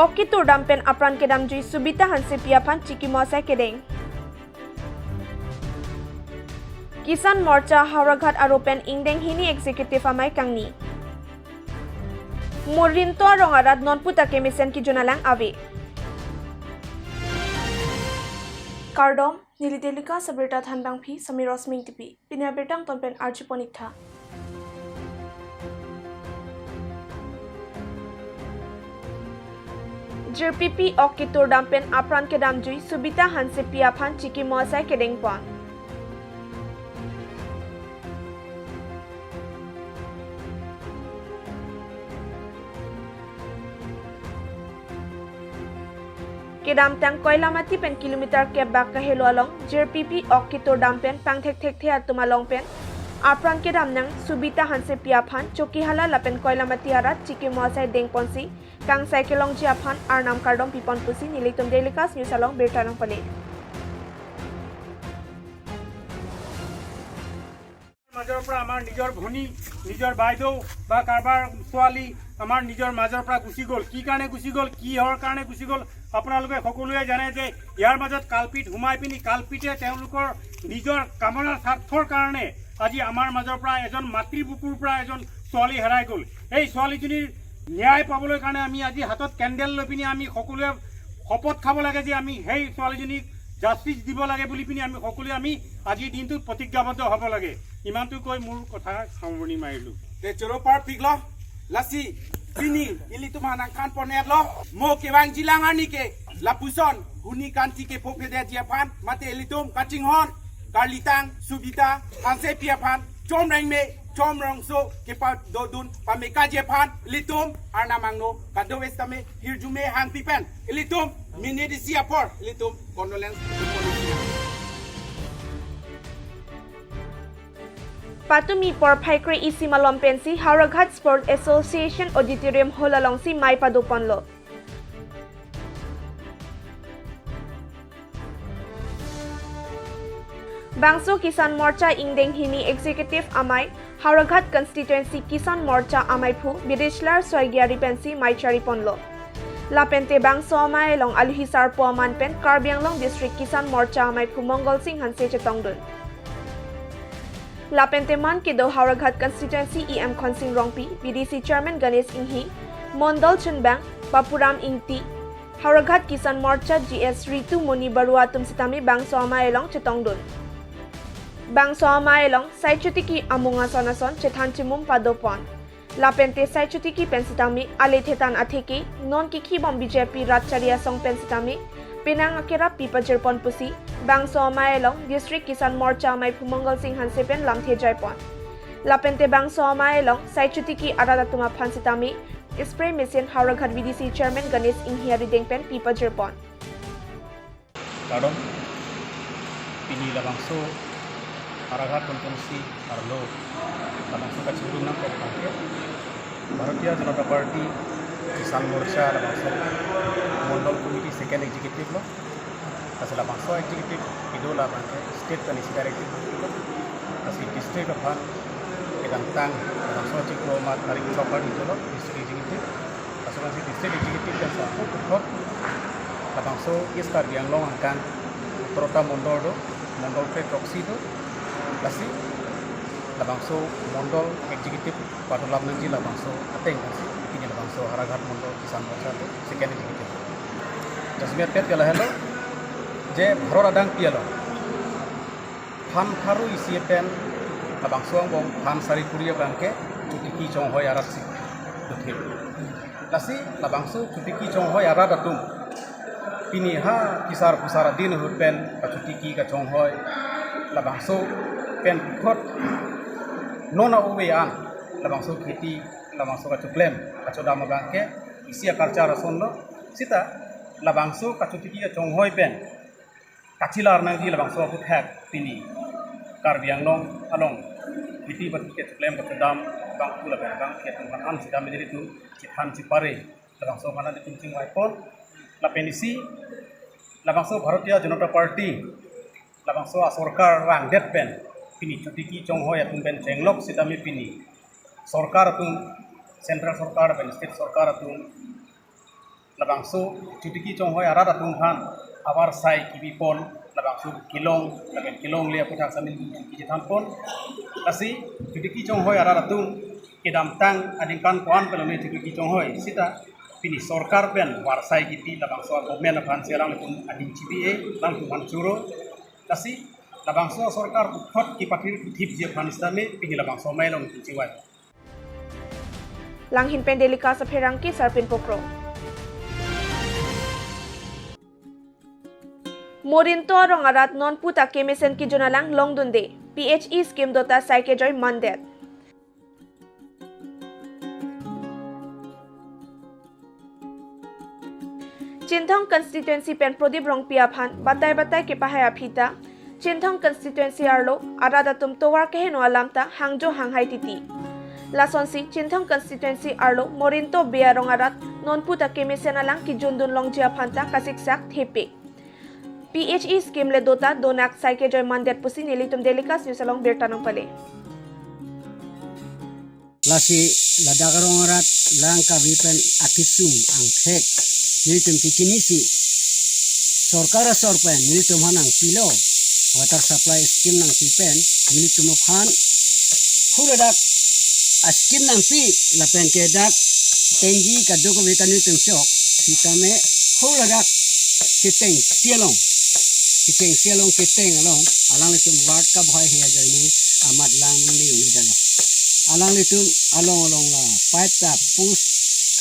Okitur dampen apran kedam jui subita hanse piapan chiki mosa kedeng. Kisan Morcha Hauraghat aropen ingdeng hini executive amai kangni. Murinto rongarat nonputa kemisen ki junalang ave. Kardom Nilidelika sabrita thandang phi Samiros Ming tipi. Pinabirtang tonpen archiponikha. JPP Okitur dampen apran kedam jui subita hanse piapan chiki mosa kedeng pon. Kedam tang koilamati pen kilometer ke bak kahelo along JPP Okitur dampen pang thek the atumalong pen apran kedam nang subita hanse piapan chokihala lapen koilamati arat chiki mosa deng ponsi kang cyclong jiaphan arnam kardom pipon pusi nilitum delikas news along bertanang pale মাজৰ পৰা আমাৰ নিজৰ ভনী নিজৰ বাইদেউ বা কাৰবাৰ ছোৱালী আমাৰ নিজৰ মাজৰ পৰা গুচি গ'ল কি কাৰণে গুচি গ'ল কিহৰ কাৰণে গুচি গ'ল আপোনালোকে সকলোৱে জানে যে ইয়াৰ মাজত কালপিত হুমাই পিনি কালপিতে তেওঁলোকৰ নিজৰ কামনাৰ স্বাৰ্থৰ কাৰণে আজি আমাৰ মাজৰ পৰা এজন মাতৃবুকুৰ পৰা এজন ছোৱালী হেৰাই গ'ল এই ছোৱালীজনীৰ ন্যায় পাবলৈ কাৰণে আমি আজি হাতত কেণ্ডেল লৈ পিনি আমি সকলোৱে শপত খাব লাগে যে আমি সেই ছোৱালীজনীক জাষ্টিস দিব লাগে বুলি পিনি আমি সকলোৱে আমি আজি দিনটো প্ৰতিজ্ঞাবদ্ধ হ'ব লাগে ইমানটো কৈ মোৰ কথা সামৰণি মাৰিলো তে চৰপাৰ পিগলো লাসি পিনি ইলি তোমানা কান পনেৰলো মো কেবাং জিলাঙানিকে লাপুছন হুনি কান্তিকে পফেদে জিয়াফান মাতে এলিতুম কাচিংহন কালিতাং সুবিতা হানসে পিয়াফান চমরাংমে চমরংসো কেপা দদুন পামেকা জিয়াফান লিতুম আরনামাংনো কাদোवेस्टामे हिरजुमे हांपिपेन लिতুম मिनिदिसियापर लिতুম condolence Patumi por Paikre Isima Lompensi Hauraghat Sport Association Auditorium Hall alongsi Mai Paduponlo. Bangso Kisan Morcha Ingdeng Hini Executive Amai Hauraghat Constituency Kisan Morcha Amai Phu Bidishlar Swagyari Pensi Mai Chariponlo. Lapente Bangso Amai Long Alhisar Puaman Pen Karbianglong District Kisan Morcha Amai Phu Mongol Singh Hanse Chetongdun. Lapente man kido Hauraghat Constituency EM Khonsing Rongpi, BDC Chairman Ganesh Inghi, Mondol Chunbang, Bapuram Ingti, Hauraghat Kisan Morcha GS Ritu Muni Barua Tumsitami Bangso Amaelong Chetongdun. Bangso Amaelong Saichutiki Amunga Sonason Chethanchimum Padopon. Lapente Saichutiki Pensitami Alethetan Atheki, Non Kiki Bom BJP Ratcharia Song Pensitami, Pinang Akira Pipa Jirpon Pusi, Bangso Amaelong, District Kisan Morcha Amai Pumongol Singh Hansepen Lamthe Jaipon. Lapente Bangso Amaelong, Saichutiki Aradatuma Pansitami, Spray Machine Hauraghat BDC Chairman Ganesh Inhiari Dengpen Pipa Jirpon. Kadom, Pini Labangso, Hauraghat Kontonsi, Arlo, Labangso Kachurung Nam Pekangke, Bharatiya Janata Party, Kisan Morcha Labangso, Mondol Committee Second Executive Law, Kasi Labangso Executive, Idola Bangke, State Kanisi Directive, Kasi District of Han, Kedantang, Labangso Chiklo Mat Tarik Chopar Idolo, District Executive, Kasi Kasi District Executive dan Satu Tukot, Labangso Iskar Bianglong Angkan, Trota Mondol Do, Mondol Pe Proxy Do, Kasi Labangso Mondol Executive, Padulab Nanji Labangso Ateng Kasi, Kini Labangso Hauraghat Mondol Kisan Morcha Do, Second Executive. Jasmir Pet Kala Hello, Je Bharor Adang Pialo, Phan Tharu Isiepen, Labangso Bong Phan Sari Kuria Bangke, Cutiki Chong Hoy Aratsi, Duthil. Lasi Labangso Cutiki Chong Hoy Aradatum, Pini Ha Kisar Pusara Din Hurpen, Cutiki Ka Chong Hoy, Labangso Pen Khot, Nona Uwean, Labangso Kiti, Labangso Kacuklem, Kacodama Bangke, Isia Karcara Sondo, Sita, Labangso Kacutiki Chong Hoy Pen, Kacilar Nangi Labangso Put Hack, Pini, Karbianglong, Along, Kiti Batik Klem Kacodam, Bang Pula Bang, Ketan Han Sidam Diritu, Cihan Cipare, Labangso Mana di Tuncing Waipon, Lapendisi, Labangso Bharatiya Janata Party, Labangso Asorkar Rang Det Pen, Pini Cutiki Chong Hoy Atum Ben Chenglok Sidami Pini, Sorkar Atum, Central Sorkar Ben State Sorkar Atum, labang so chutiki chong hoi ara ratung phan awar sai kibi pon labang so kilong le puthak samil ki tham pon kasi chutiki chong hoi ara ratung kedam tang adingkan kuan pelone chutiki chong hoi sita pini sorkar pen warsai kiti labang so government phan serang lepun ading CBA lang tuhan churo kasi labang so sorkar ukhot ki pathir thip je phan istame pini labang so mai long chiwai Langhin pendelika sa Perangki Sarpin Pokro. Morinto rongarat non puta kemisen ki jonalang longdunde. PHE scheme dota saikejoy mandet. Chinthong constituency pen prodip rong piaphan batay ke pahaya phita. Chinthong constituency arlo aradatum towar ke heno alamta hangjo hanghai titi. Lasonsi Chinthong constituency arlo Morinto bea rongarat non puta kemisen alang ki jundun longjia phanta kasiksak thepe. PHE scheme le dota donak saike joy mandet pusi nilitum delikas yusalong birtanong pale. Lasi ladagarong rat lang kawipen akisung ang thek nilitum kichinisi sorkara sorpen nilitum hanang pilo water supply scheme nang pipen nilitum phan huradak a scheme nang pi lapen kedak tengi kadoko wetan nilitum syok sitame huradak kiteng kiteng along alang litum ward ka bhai he joini amat lang ni unidano alang litum along la pipe ta push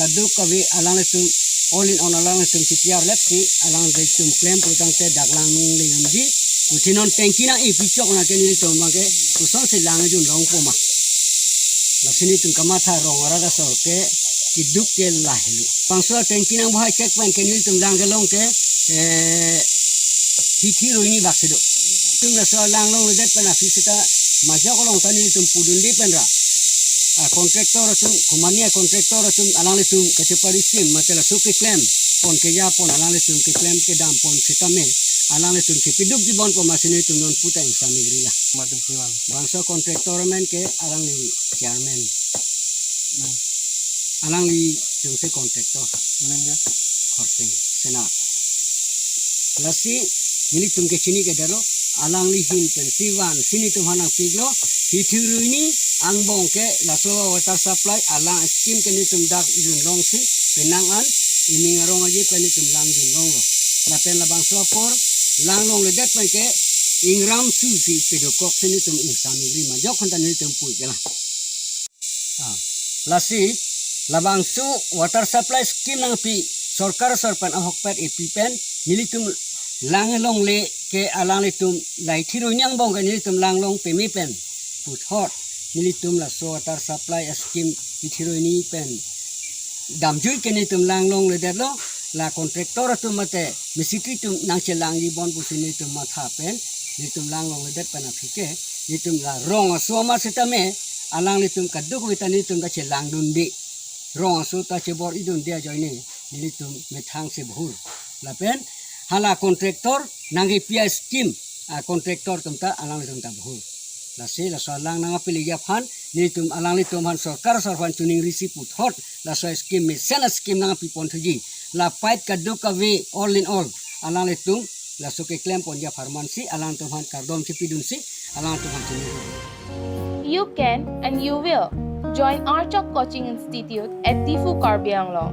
kaduk kawi alang litum all in on alang litum sitiar lepti alang litum claim putang te daklang ni umji utinon tengki na ipichok na kenili litum make uson se lang jun rong poma la sini tum kamatha rong araga so ke kiduk ke lahelu pangso tengki nang bhai checkpoint kenili litum lang gelong ke hithi roini baksedo tum na so lang long ledet pana fisita majok long tani litum pudundi penra kontraktor tum kumania kontraktor tum alang litum kasi parisim matela suki claim pon ke ya pon alang litum ke claim ke dam pon sitame alang litum ke piduk di bon pomasini tum non puta ing samigrila madum siwan bangsa kontraktor men ke alang li chairman alang li tum se kontraktor men ja khorsing sena lasi nili tum ke chini ke daro alang li hin pen siwan sini tum hanang piglo hithiru ini angbong ke laso water supply alang scheme ke nitum dak jun long si penangan ini ngarong aje pe nitum lang jun long lo lapen labang sopor lang long le det ke ingram su si pedokok se nitum insami rima jok hantan nitum pui kala lasi labang su water supply scheme nang pi sarkar sarpan ahokpet epipen nilitum lang long le ke alang litum lai thiru nyang bong ke nilitum lang long pemi pen put hot nilitum la so water supply scheme ithiru ni pen damjui ke nitum lang long le derlo la kontraktor tum mate misiki tum nang chelang li bon pusini tum matha pen nitum lang long le der pana phike nitum la rong so ma sitame alang litum kaduk witani tum ka chelang dundi rong so ta chebor idun dia joini nilitum methang se bhur la pen hala kontraktor nangi pia scheme kontraktor tum ta alang litum ta bhur lasi la salang nang apili ya phan nitum alang litum han sarkar sarpan tuning risi put hot la so scheme me sena scheme nang pi pon thuji la pait kaduk ka we all in all alang litum la so ke claim pon ya pharmacy alang tum han kardom chipidun si alang tum han tuning You can and you will join Archok Coaching Institute at Tifu Karbi Anglong.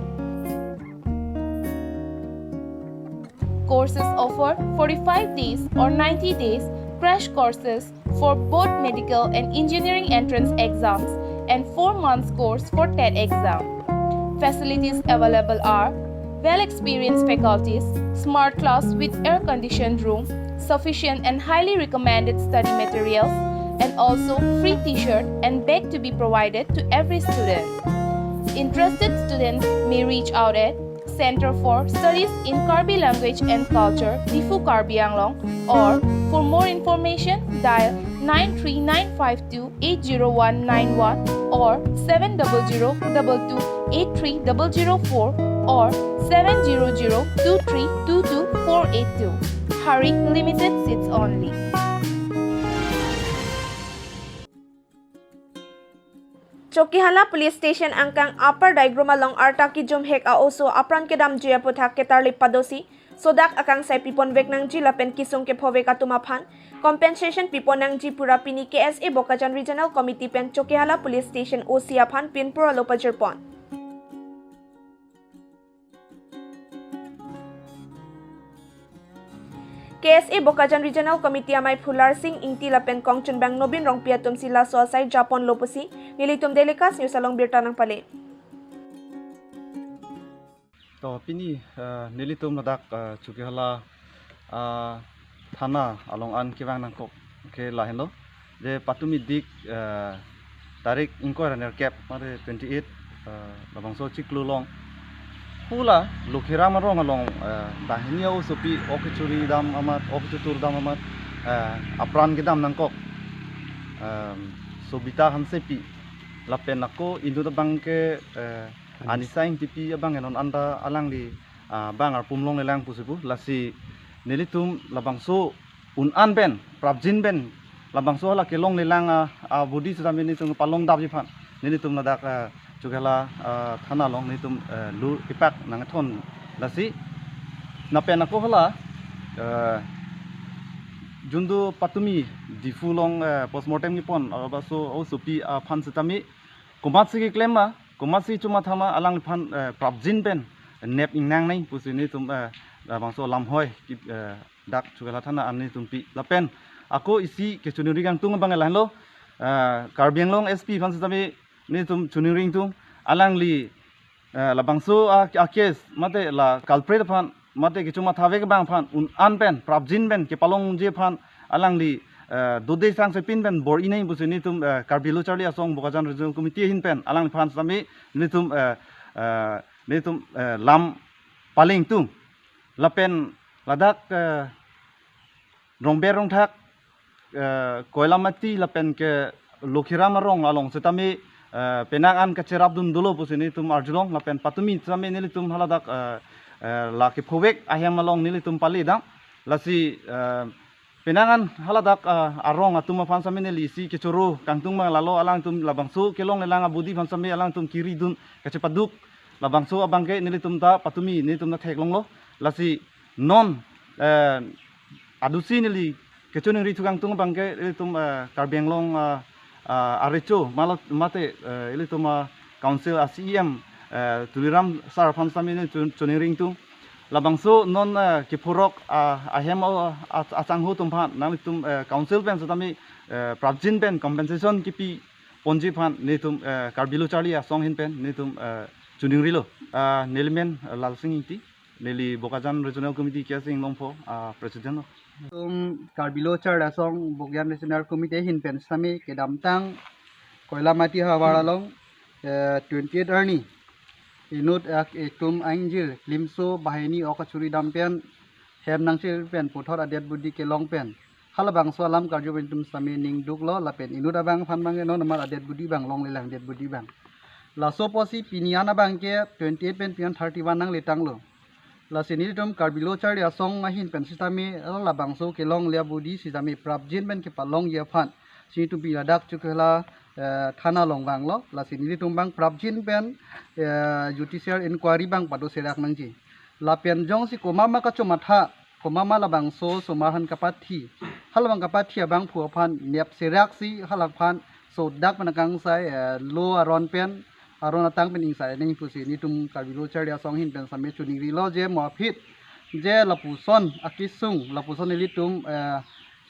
Courses offer 45 days or 90 days crash courses for both medical and engineering entrance exams and 4 months course for TET exam. Facilities available are well-experienced faculties, smart class with air-conditioned room, sufficient and highly recommended study materials, and also free t-shirt and bag to be provided to every student. Interested students may reach out at Center for Studies in Karbi Language and Culture, Tifu Karbi Anglong, or for more information, dial 93952-80191 or 700228304 or 7002322 Hurry, limited seats only. Chokihala Police Station angkang Upper Daigrumalong Arta Kijum Hek Aoso Apran Kedam Jia Puthak Ketarli Padosi Sodak akang sai pipon vek nang ji lapen kisung ke phove katumaphan compensation pipon nang ji pura pini KSA Bokajan Regional Committee pen Chokihala Police Station OC aphan pinpura lopajerpon KSA Bokajan Regional Committee amai Phular Singh Ingti lapen Kongchun Bang Nobin Rongpia Tumsila Sosai Japon Lopusi Nilitum Delikas News Along Birtanang Pale तो पिनी नीलितुम लदाक चुकीहाला थाना along an kiwang nangkok ke lahendo je patumi dik tarik inquire ner cap mare 28 labangso chiklu long pula lukhira marong along bahiniya usupi okchuri dam amat okchutur dam amat apran ke dam nangkok sobita hansepi lapen ako indu bangke Anisaing tipi abang enon anda alang di bang arpumlong lelang pusibu lasi nilitum labangso unan ben prabjin ben labangso la kelong lelang budi sudah nilitum palong dap jipan nilitum ladak jugala thana long nilitum lu ipak nangathon lasi napen ako hala jundu patumi difulong postmortem ni pon abaso o supi phan sitami kumat sigi klema Kumasi cuma thama alang phan prabjin ben nep ingnang nai pusini tum bangso lamhoi dak chugala thana anni tumpi lapen ako isi ke chunuri gang tung bang lahlo Karbianglong SP phan sami ni tum chunuring tung alang li labangso a case mate la culprit phan mate ke cuma thave ke bang phan un an pen prabjin ben ke palong je phan alang li dode sang se pin ben bor inai busini tum Karbilo Charlie asong Bokajan Regional Committee hin pen alang phan sami nitum lam paling tung lapen ladak rongber rong thak koilamati lapen ke lokhira marong along setami penangan kacerap dun dulu busini tum arjulong lapen patumi sami nilitum haladak la ke phowek ahyam along nilitum palidang lasi penangan haladak arong atuma phan sami nelisi kecuru kangtung mang lalo alang tum labangso kelong lelang abudi phan sami alang tum kiri dun kecepaduk labangso abangke nilitum ta patumi nilitum na theklong lo lasi non adusi nili kecunung ri tukang tung bangke nilitum Karbianglong arecho malot mate nilitum council ACM tuliram sar phan sami nilitum ring tung labangso non kipurok ahem asanghu tumphan nalitum council pen satami prabjin pen compensation kipi ponji phan nitum Karbilo Charlie asong hin pen nitum chuningri lo nelimen lalsing iti neli Bokajan Regional Committee kiasing longpho president tum Karbilo Charlie asong Bokajan Regional Committee hin pen sami kedamtang koilamati hawaralong 28 arni inut etum angjil limso bahini okachuri dampen hem nangsil pen puthor adet budi ke long pen halabang salam karjo bentum sami ning duklo lapen inut abang phan bang no namar adet budi bang long lelang adet budi bang laso posi piniana bang ke 28 pen pian 31 nang letang lo lasini tum Karbilo Charlie asong ahin pen sistami labang so ke long lia budi sistami prabjin pen ke palong ye phan si tu bi ladak chukela thana longbang lo lasini tumbang prabjin pen judicial inquiry bang padu serak nangji lapen jong si komama ka chomatha komama labang so somahan kapathi halbang kapathi abang phu phan nep serak si halak phan so dak manakang sai lo aron pen aron atang pen insai ning pusi ni tum Karbilo Charlie asong hin pen same chuningri lo je mafit je lapuson akisung lapuson ilitum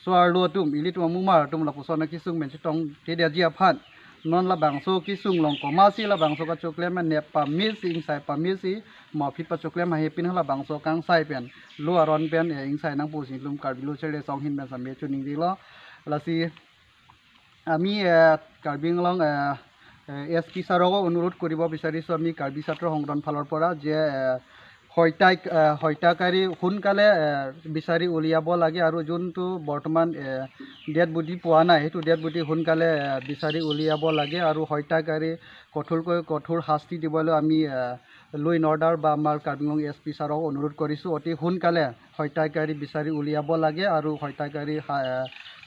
suarlo tum ilitum mumar tum lapuson akisung men chitong tedia jia phan non labang so kisung long komasi labang so ka choklem ne pamil si insai pamil si mafit pa choklem ha hepin labang so kang sai pen lo aron pen insai nang pusi lum Karbilo Charlie song hin ben same chuningri lo lasi ami Karbianglong SP saroko অনুরোধ কৰিব বিচাৰিছো আমি কাৰ্বি ছাত্ৰ সংগঠন ফালৰ পৰা যে হত্যাকাৰী সোনকালে বিচাৰি উলিয়াব লাগে আৰু যোনটো বৰ্তমান ডেড বডি পোৱা নাই হেতু ডেড বডি সোনকালে বিচাৰি উলিয়াব লাগে আৰু হত্যাকাৰী কঠোৰ শাস্তি দিবলৈ আমি ল এণ্ড অৰ্ডাৰ বা আমাৰ কাৰ্বিংলং SP ছাৰক অনুৰোধ কৰিছো অতি সোনকালে হত্যাকাৰী বিচাৰি উলিয়াব লাগে আৰু হত্যাকাৰী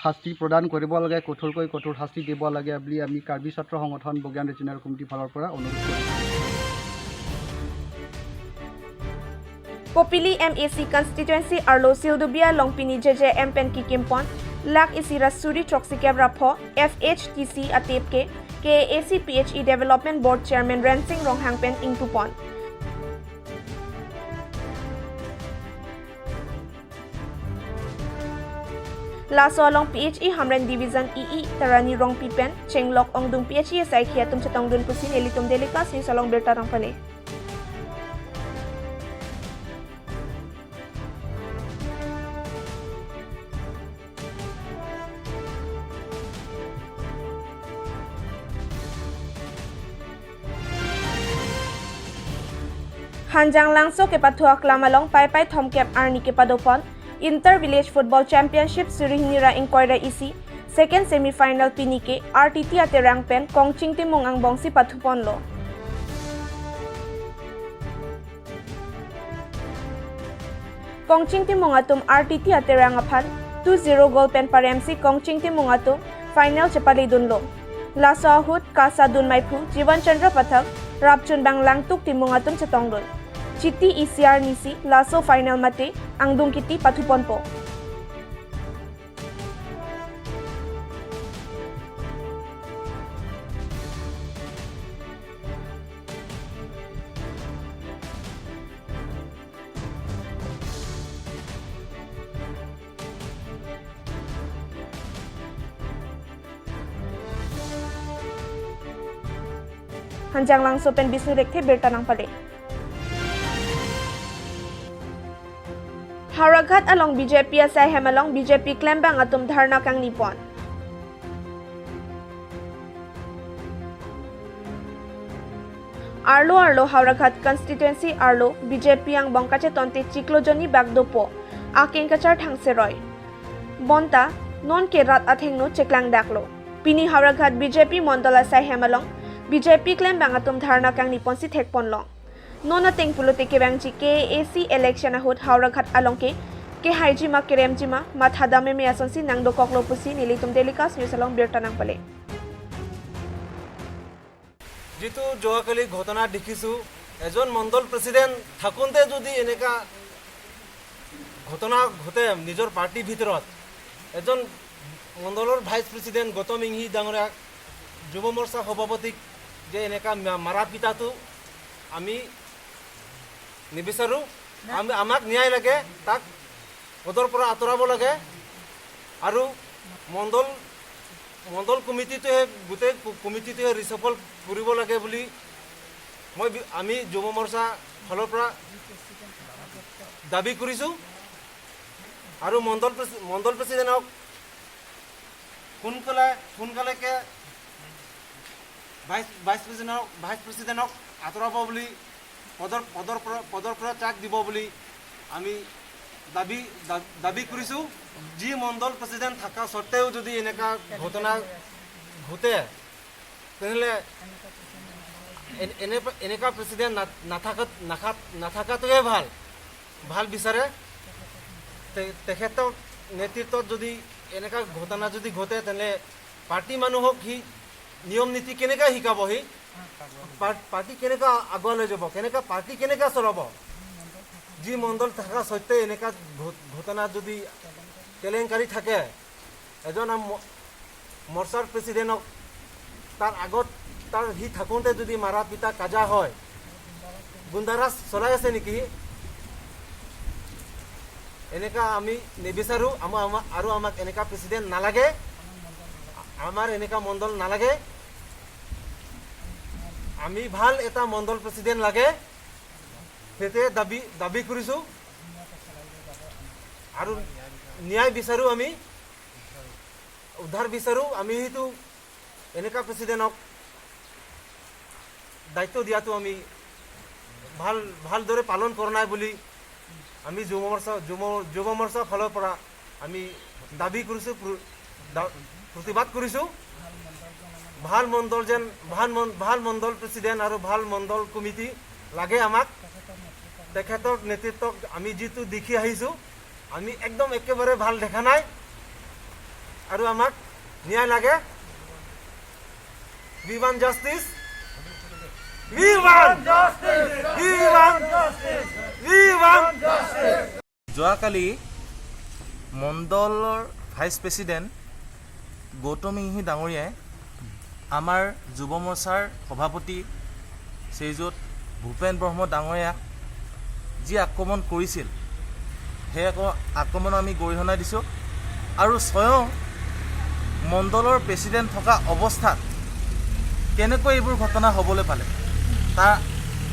শাস্তি প্ৰদান কৰিব লাগে, কঠোৰকৈ কঠোৰ শাস্তি দিব লাগে বুলি আমি কাৰ্বি ছাত্ৰ সংগঠন বগিয়ান ৰিজনেল কমিটিৰ ফালৰ পৰা অনুৰোধ কৰিছোঁ। Popili MAC constituency Arlo Sildubia Longpini JJ Mpen Kikimpon Lak Isira Suri Troxikeb Rapho FHTC Atepke KAC PHE Development Board Chairman Rensing Ronghangpen Ingtupon Laso along PHE Hamren Division EE Tarani Rong Pipen Chenglok Ongdung PHE Sai Khiatum Chatongdun Pusin Elitum Delikas Ni Salong Berta Rangpane Hanjang Langso ke Patuak Lamalong Pai Thomkep Arni ke Padopon Inter Village Football Championship Surihnira Inkoira Isi Second Semi-Final Pinike RTT ate Rangpen Kongching Timong ang Bongsi Pathupon lo Kongching Timong atum RTT ate Rangapan 2-0 goal pen paremsi Kongching Timong atum Final Chepali Dunlo Laso Ahut Kasa Dun Maipu Jivan Chandra Pathak Rapchun Bang Langtuk Timong atum Chetongdun Chiti ECR Nisi Laso Final Mate Angdung Kiti Pathupon po Hanjang Langso pen Bisnu Rekte Bertanang Pade Hauraghat along BJP asai hemalong BJP klembang atum dharna kang nipon Arlo Hauraghat constituency Arlo BJP ang bongkache tonte chiklojoni bagdopo aking kachar thangseroy bonta non ke rat athengno cheklang daklo pini Hauraghat BJP mondala asai hemalong BJP klembang atum dharna kang nipon si thekpon long Nona ting pulote ke bangchi KAC election ahut Hauraghat alongke ke haijima keremjima mathadame me asonsi nangdo koklo pusi nilitum delikas news along bertanang pale जितु जोवाकाली घटना देखिছোঁ एजन मंडल president थाकुंते যদি এনেকা ঘটনা ঘটে নিজৰ party ভিতৰত এজন মণ্ডলৰ ভাইস প্ৰেসিডেন্ট গৌতম ইংহি ডাঙৰীয়া যুৱ মৰ্চা সভাপতিক যে এনেকা মাৰা পিটাটো আমি নিবিচাৰো আমাক ন্যায় লাগে তাক পদৰ পৰা আঁতৰাব লাগে আৰু মণ্ডল কমিটিটোৱে গোটেই কমিটিটোৱে ৰিসফল কৰিব লাগে বুলি আমি যুৱ মৰ্চা ফালৰ পৰা দাবী কৰিছোঁ আৰু মণ্ডল প্ৰেসিডেন্টক সোনকালেকে ভাইস প্ৰেসিডেন্টক আঁতৰাব বুলি পদৰ পৰা চাক দিব বুলি আমি দাবী কৰিছোঁ যি মণ্ডল প্ৰেসিডেন্ট থাকা সত্ত্বেও যদি এনেকা ঘটনা ঘটে তেনেহ'লে এনেকা প্ৰেসিডেন্ট নাথাকাটোৱে ভাল বিচাৰে তেখেতৰ নেতৃত্বত যদি এনেকা ঘটনা যদি ঘটে তেনেহ'লে পাৰ্টি মানুহক সি নিয়ম নীতি কেনেকৈ শিকাব সি পাৰ্টি কেনেকৈ আগুৱাই লৈ যাব পাৰ্টি কেনেকৈ চলাব যি মণ্ডল থকা সত্ত্বে এনেকা ঘটনা যদি কেলেংকাৰী থাকে এজন মৰ্চাৰ প্ৰেসিডেন্টক তাৰ আগত সি থাকোঁতে যদি মাৰা পিটা কাজা হয় গুণ্ডাৰাজ চলাই আছে নেকি এনেকা আমি নিবিচাৰোঁ আৰু আমাক এনেকা প্ৰেসিডেন্ট নালাগে আমাৰ এনেকা মণ্ডল নালাগে আমি ভাল এটা মণ্ডল প্ৰেসিডেন্ট লাগে সেতে দাবী কৰিছোঁ আৰু ন্যায় বিচাৰোঁ আমি উদ্ধাৰ বিচাৰোঁ আমি সেইটো এনেকা প্ৰেসিডেন্টক দায়িত্ব দিয়াটো আমি ভালদৰে পালন কৰা নাই বুলি আমি যুৱ মৰ্চা ফালৰ পৰা আমি দাবী কৰিছোঁ প্ৰতিবাদ কৰিছোঁ ভাল মণ্ডল প্ৰেসিডেন্ট আৰু ভাল মণ্ডল কমিটি লাগে আমাক তেখেতৰ নেতৃত্বক আমি যিটো দেখি আহিছোঁ আমি একদম একেবাৰে ভাল দেখা নাই আৰু আমাক ন্যায় লাগে। We want justice. We want justice. We want justice. We want justice. যোৱাকালি মণ্ডলৰ ভাইচ প্ৰেছিডেণ্ট গৌতম ইংহি ডাঙৰীয়াই আমাৰ যুৱ মৰ্চাৰ সভাপতি শ্ৰীযুত ভূপেন ব্ৰহ্ম ডাঙৰীয়াক যি আক্ৰমণ কৰিছিল সেই আক্ৰমণ আমি গৰিহণা দিছোঁ আৰু স্বয়ং মণ্ডলৰ প্ৰেছিডেণ্ট থকা অৱস্থাত কেনেকৈ এইবোৰ ঘটনা হ'বলৈ পালে তাৰ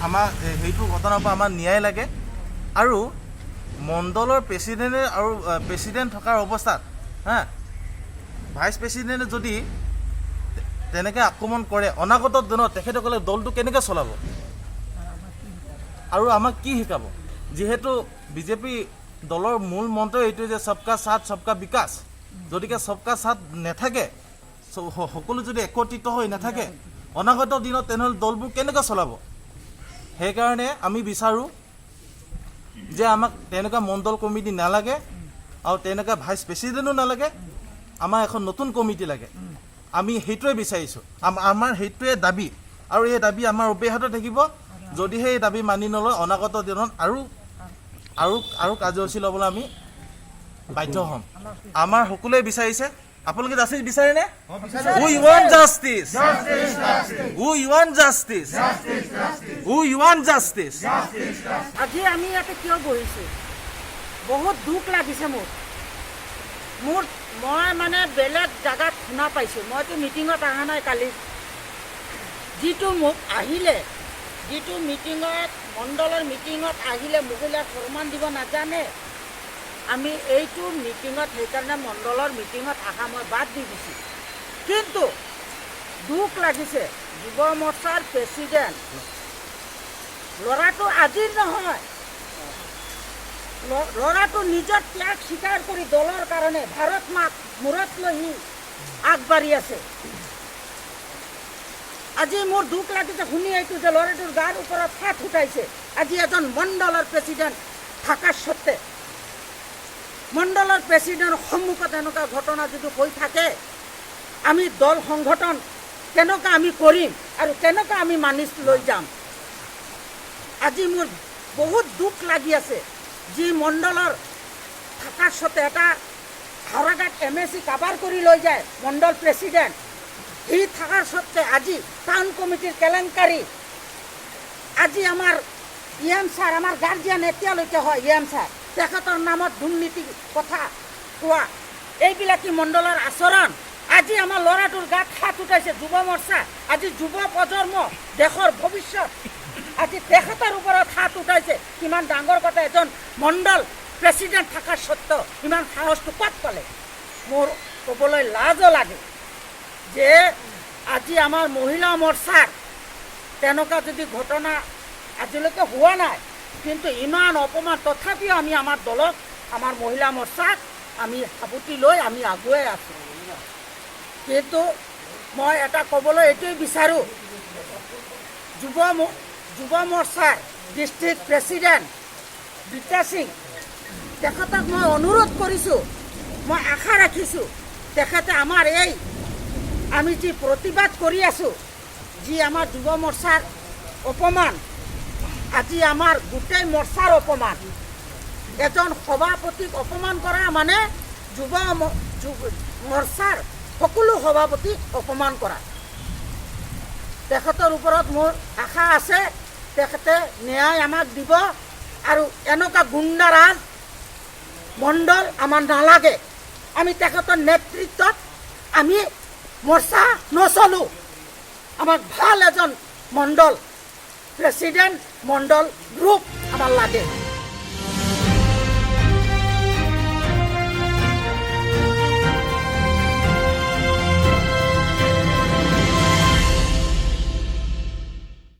আমাৰ সেইটো ঘটনাৰ পৰা আমাৰ ন্যায় লাগে। আৰু মণ্ডলৰ প্ৰেছিডেণ্ট থকাৰ অৱস্থাত ভাইচ প্ৰেছিডেণ্টে যদি তেনেকৈ আক্ৰমণ কৰে অনাগত দিনত তেখেতসকলে দলটো কেনেকৈ চলাব আৰু আমাক কি শিকাব? যিহেতু বিজেপি দলৰ মূল মন্ত্ৰ এইটোৱে যে সবকা সাথ সবকা বিকাশ। যদিকে সবকা সাথ নাথাকে, সকলো যদি একত্ৰিত হৈ নাথাকে অনাগত দিনত তেনেহ'লে দলবোৰ কেনেকৈ চলাব? সেইকাৰণে আমি বিচাৰোঁ যে আমাক তেনেকুৱা মণ্ডল কমিটি নালাগে আৰু তেনেকুৱা ভাইচ প্ৰেছিডেণ্টো নালাগে, আমাৰ এখন নতুন কমিটি লাগে। আমি সেইটোৱে বিচাৰিছোঁ, আমাৰ সেইটোৱে দাবী আৰু এই দাবী আমাৰ অব্যাহত থাকিব। যদিহে এই দাবী মানি নলয় অনাগত দিনত আৰু কাৰ্যসূচী ল'বলৈ আমি বাধ্য হ'ম। আমাৰ সকলোৱে বিচাৰিছে, আপোনালোকে জাষ্টিছ বিচাৰেনে? We want justice. We want justice. We want justice. আজি আমি ইয়াতে কিয় বহিছোঁ? বহুত দুখ লাগিছে মোৰ। মই মানে বেলেগ জেগাত শুনা পাইছোঁ, মইতো মিটিঙত অহা নাই কালি। যিটো মোক আহিলে, যিটো মিটিঙত মণ্ডলৰ মিটিঙত আহিলে মহিলাক সন্মান দিব নাজানে, আমি এইটো মিটিঙত সেইকাৰণে মণ্ডলৰ মিটিঙত অহা মই বাদ দি দিছোঁ। কিন্তু দুখ লাগিছে যুৱ মৰ্চাৰ প্ৰেছিডেণ্ট ল'ৰাটো আজিৰ নহয়, ল'ৰাটো নিজৰ ত্যাগ স্বীকাৰ কৰি দলৰ কাৰণে ভাৰত মাক মূৰত লৈ সি আগবাঢ়ি আছে। আজি মোৰ দুখ লাগিছে শুনি এইটো যে ল'ৰাটোৰ গাৰ ওপৰত হাত উঠাইছে। আজি এজন মণ্ডলৰ প্ৰেছিডেণ্ট থকাৰ স্বত্তে মণ্ডলৰ প্ৰেছিডেণ্টৰ সন্মুখত এনেকুৱা ঘটনা যদি হৈ থাকে, আমি দল সংগঠন কেনেকুৱা আমি কৰিম আৰু কেনেকুৱা আমি মানি লৈ যাম? আজি মোৰ বহুত দুখ লাগি আছে। যি মণ্ডলৰ থকাৰ স্বত্তে এটা হাওৰাঘাট MSC কাভাৰ কৰি লৈ যায় মণ্ডল প্ৰেছিডেণ্ট, সি থকাৰ স্বত্তে আজি টাউন কমিটিৰ কেলেংকাৰী, আজি আমাৰ EM ছাৰ, আমাৰ গাৰ্জিয়ান এতিয়ালৈকে হয় EM ছাৰ, তেখেতৰ নামত দুৰ্নীতিৰ কথা কোৱা, এইবিলাকেই মণ্ডলৰ আচৰণ। আজি আমাৰ ল'ৰাটোৰ গাত হাত উঠাইছে যুৱ মৰ্চা। আজি যুৱ প্ৰজন্ম দেশৰ ভৱিষ্যত, আজি তেখেতৰ ওপৰত হাত উঠাইছে। কিমান ডাঙৰ কথা, এজন মণ্ডল প্ৰেছিডেণ্ট থকাৰ স্বত্তেও ইমান সাহসটো ক'ত পালে? মোৰ ক'বলৈ লাজো লাগে যে আজি আমাৰ মহিলা মৰ্চাৰ তেনেকুৱা যদি ঘটনা আজিলৈকে হোৱা নাই, কিন্তু ইমান অপমান তথাপিও আমি আমাৰ দলক, আমাৰ মহিলা মৰ্চাক আমি সাৱটি লৈ আমি আগুৱাই আছোঁ। কিন্তু মই এটা ক'বলৈ এইটোৱে বিচাৰোঁ, যুৱ মৰ্চাৰ ডিষ্ট্ৰিক্ট প্ৰেছিডেণ্ট বিকা সিং, তেখেতক মই অনুৰোধ কৰিছোঁ, মই আশা ৰাখিছোঁ তেখেতে আমাৰ এই আমি যি প্ৰতিবাদ কৰি আছোঁ, যি আমাৰ যুৱ মৰ্চাৰ অপমান, আজি আমাৰ গোটেই মৰ্চাৰ অপমান। এজন সভাপতিক অপমান কৰা মানে যুৱ মৰ্চাৰ সকলো সভাপতিক অপমান কৰা। তেখেতৰ ওপৰত মোৰ আশা আছে, তেখেতে ন্যায় আমাক দিব আৰু এনেকুৱা গুণ্ডাৰাজ মণ্ডল আমাৰ নালাগে। আমি তেখেতৰ নেতৃত্বত আমি মৰ্চা নচলোঁ। আমাক ভাল এজন মণ্ডল প্ৰেছিডেণ্ট, মণ্ডল গ্ৰুপ আমাৰ লাগে।